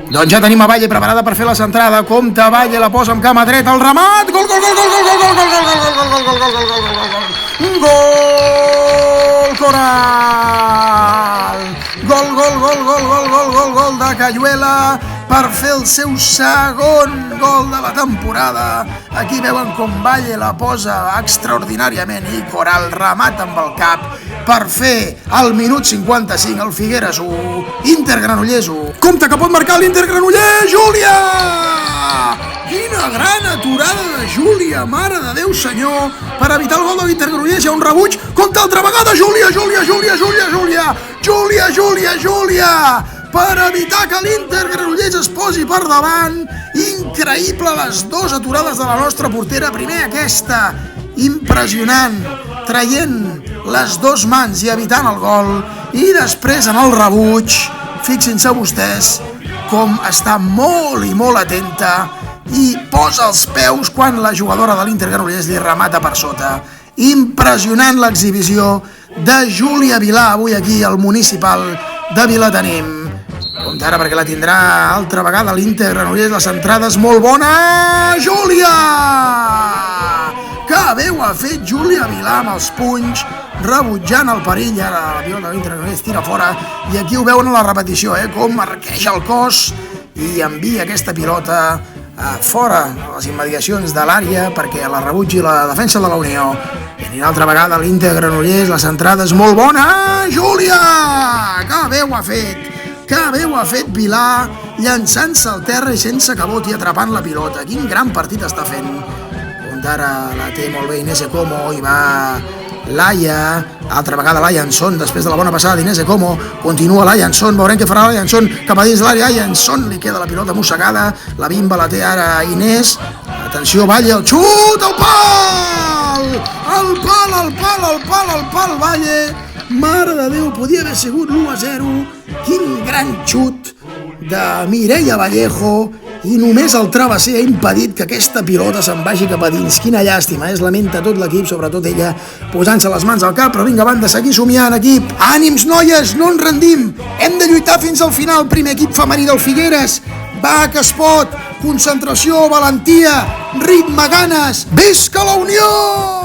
Doncs ja tenim a Valle preparada per fer la centrada. Compte, Valle la posa amb cama dreta, el remat, gol, gol, gol, gol, gol, gol, gol, gol, gol, gol, Coral! Gol, gol, gol, gol, gol, gol, gol, gol de Cayuela per fer el seu segon gol de la temporada. Aquí veuen com Valle la posa extraordinàriament i Coral remata amb el cap per fer al minut 55 el Figueres 1, Inter Granollers 1. Compte que pot marcar l'Inter Granollers, Júlia! Quina gran aturada de Júlia, mare de Déu senyor, per evitar el gol de l'Inter Granollers. Hi ha un rebuig, compte altra vegada, Júlia, Júlia, Júlia, Júlia, Júlia, Júlia, Júlia, Júlia, per evitar que l'Inter Granollers es posi per davant. Increïble les dues aturades de la nostra portera. Primer aquesta, impressionant, traient les dues mans i evitant el gol, i després en el rebuig, fixin-se vostès com està molt i molt atenta i posa els peus quan la jugadora de l'Inter Granollers li remata per sota. Impressionant l'exhibició de Júlia Vilà avui aquí al Municipal de Vilatenim. Compte ara perquè la tindrà altra vegada l'Inter Granollers, la centrada és molt bona, Júlia! Que bé ho ha fet Júlia Vilà amb els punys, rebutjant el perill. Ara la pilota de l'Inter Granollers tira fora i aquí ho veuen a la repetició, com marqueja el cos i envia aquesta pilota fora a les immediacions de l'àrea perquè la rebutgi la defensa de la Unió. I una altra vegada l'Inter Granollers, la centrada és molt bona, Júlia! Que bé ho ha fet! Que bé ho ha fet Vilà, llançant-se al terra i sense que boti, atrapant la pilota. Quin gran partit està fent. On ara la té molt bé Inés Ecomo, i va Laia, altra vegada la Jansson, després de la bona passada d'Inés Ecomo, continua la Jansson, veurem què farà la Jansson cap a dins l'àrea. A Jansson li queda la pilota mossegada, la bimba la té ara Inés. Atenció, Valle, el xut, el pal! El pal, el pal, el pal, el pal, Valle! Mare de Déu, podia haver sigut l'1-0. Quin gran xut de Mireia Vallejo, i només el travesser ha impedit que aquesta pilota se'n vagi cap a dins. Quina llàstima, es lamenta tot l'equip, sobretot ella, posant-se les mans al cap, però vinga, van de seguir somiant, equip. Ànims, noies, no ens rendim, hem de lluitar fins al final. Primer equip femení del Figueres, va que es pot, concentració, valentia, ritme, ganes, visca la Unió!